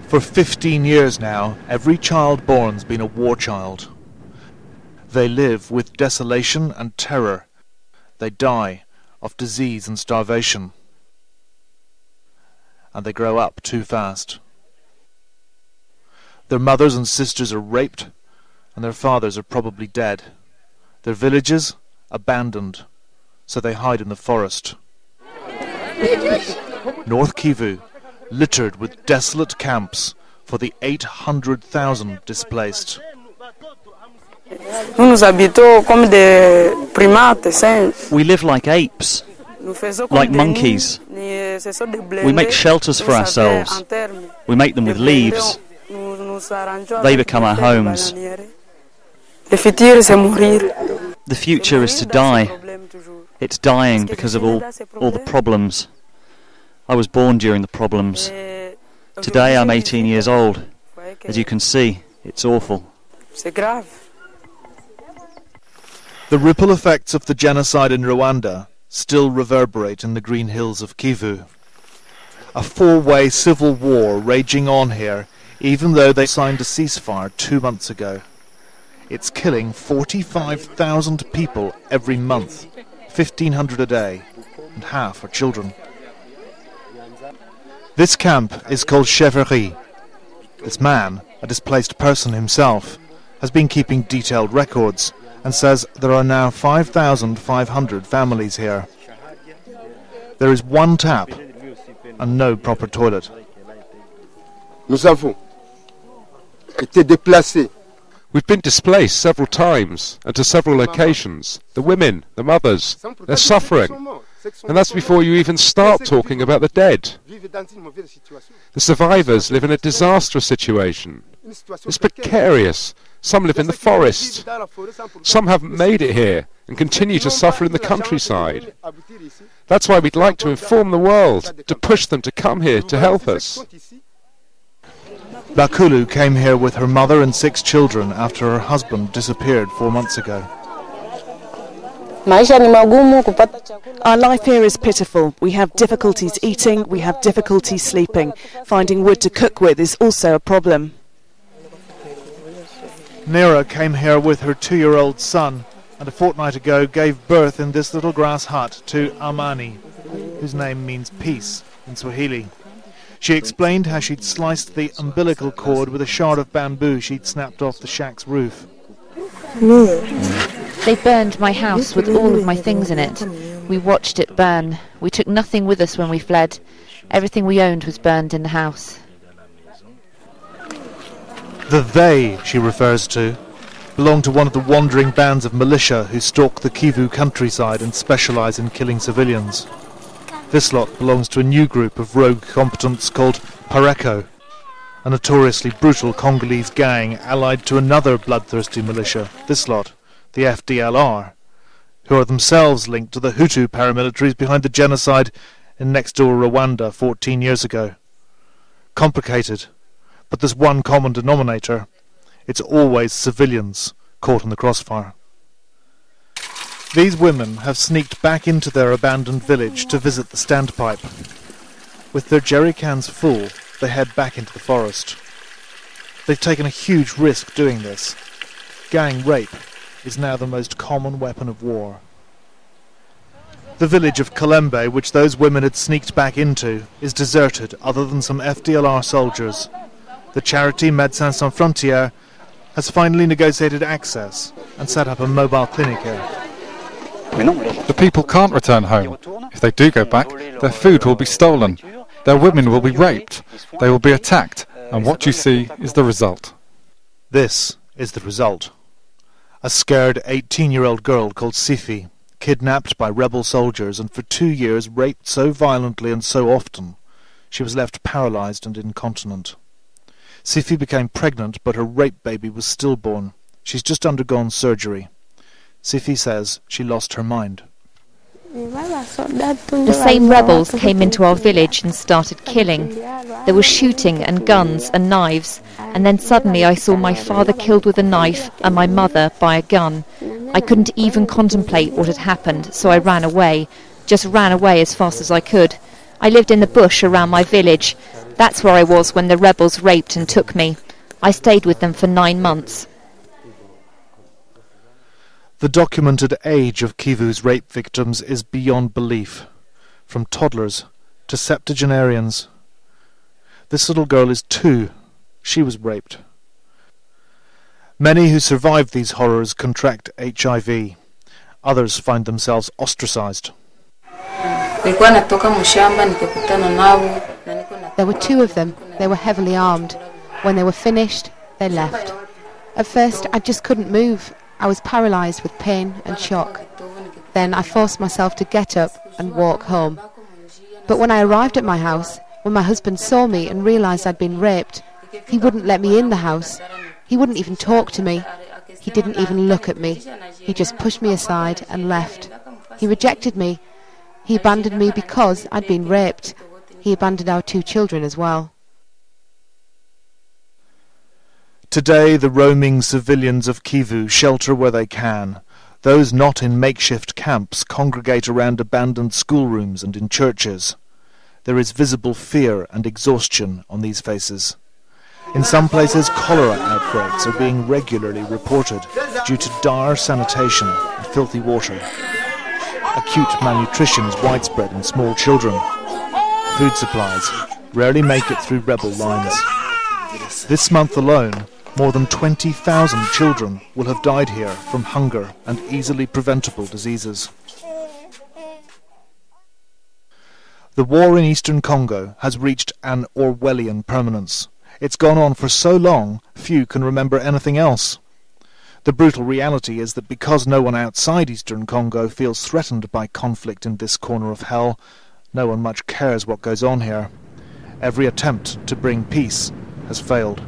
For 15 years now, every child born's been a war child. They live with desolation and terror. They die of disease and starvation. And they grow up too fast. Their mothers and sisters are raped, and their fathers are probably dead. Their villages abandoned, so they hide in the forest. North Kivu, littered with desolate camps for the 800,000 displaced. We live like apes, like monkeys. We make shelters for ourselves. We make them with leaves. They become our homes. The future is to die. It's dying because of all the problems. I was born during the problems. Today I'm 18 years old. As you can see, it's awful. The ripple effects of the genocide in Rwanda still reverberate in the green hills of Kivu. A four-way civil war raging on here, even though they signed a ceasefire 2 months ago. It's killing 45,000 people every month, 1,500 a day, and half are children. This camp is called Cheverie. This man, a displaced person himself, has been keeping detailed records and says there are now 5,500 families here. There is one tap and no proper toilet. We've been displaced several times and to several locations. The women, the mothers, they're suffering. And that's before you even start talking about the dead. The survivors live in a disastrous situation. It's precarious. Some live in the forest. Some haven't made it here and continue to suffer in the countryside. That's why we'd like to inform the world, to push them to come here to help us. Bakulu came here with her mother and 6 children after her husband disappeared 4 months ago. Our life here is pitiful. We have difficulties eating, we have difficulties sleeping. Finding wood to cook with is also a problem. Nera came here with her 2-year-old son and a fortnight ago gave birth in this little grass hut to Amani, whose name means peace in Swahili. She explained how she'd sliced the umbilical cord with a shard of bamboo she'd snapped off the shack's roof. They burned my house with all of my things in it. We watched it burn. We took nothing with us when we fled. Everything we owned was burned in the house. The they she refers to belong to one of the wandering bands of militia who stalk the Kivu countryside and specialise in killing civilians. This lot belongs to a new group of rogue combatants called Pareko, a notoriously brutal Congolese gang allied to another bloodthirsty militia, this lot, the FDLR, who are themselves linked to the Hutu paramilitaries behind the genocide in next-door Rwanda 14 years ago. Complicated, but there's one common denominator. It's always civilians caught in the crossfire. These women have sneaked back into their abandoned village to visit the standpipe. With their jerry cans full, they head back into the forest. They've taken a huge risk doing this. Gang rape is now the most common weapon of war. The village of Kalembe, which those women had sneaked back into, is deserted other than some FDLR soldiers. The charity Médecins Sans Frontières has finally negotiated access and set up a mobile clinic here. The people can't return home. If they do go back, their food will be stolen. Their women will be raped. They will be attacked. And what you see is the result. This is the result. A scared 18-year-old girl called Sifi, kidnapped by rebel soldiers and for 2 years raped so violently and so often, she was left paralysed and incontinent. Sifi became pregnant, but her rape baby was stillborn. She's just undergone surgery. Sifi says she lost her mind. The same rebels came into our village and started killing. There was shooting and guns and knives, and then suddenly I saw my father killed with a knife and my mother by a gun. I couldn't even contemplate what had happened, so I ran away. Just ran away as fast as I could. I lived in the bush around my village. That's where I was when the rebels raped and took me. I stayed with them for 9 months. The documented age of Kivu's rape victims is beyond belief, from toddlers to septugenarians. This little girl is 2. She was raped. Many who survive these horrors contract HIV. Others find themselves ostracized. There were 2 of them. They were heavily armed. When they were finished, they left. At first, I just couldn't move. I was paralysed with pain and shock. Then I forced myself to get up and walk home. But when I arrived at my house, when my husband saw me and realised I'd been raped, he wouldn't let me in the house. He wouldn't even talk to me. He didn't even look at me. He just pushed me aside and left. He rejected me. He abandoned me because I'd been raped. He abandoned our 2 children as well. Today, the roaming civilians of Kivu shelter where they can. Those not in makeshift camps congregate around abandoned schoolrooms and in churches. There is visible fear and exhaustion on these faces. In some places, cholera outbreaks are being regularly reported due to dire sanitation and filthy water. Acute malnutrition is widespread in small children. Food supplies rarely make it through rebel lines. This month alone, more than 20,000 children will have died here from hunger and easily preventable diseases. The war in Eastern Congo has reached an Orwellian permanence. It's gone on for so long, few can remember anything else. The brutal reality is that because no one outside Eastern Congo feels threatened by conflict in this corner of hell, no one much cares what goes on here. Every attempt to bring peace has failed.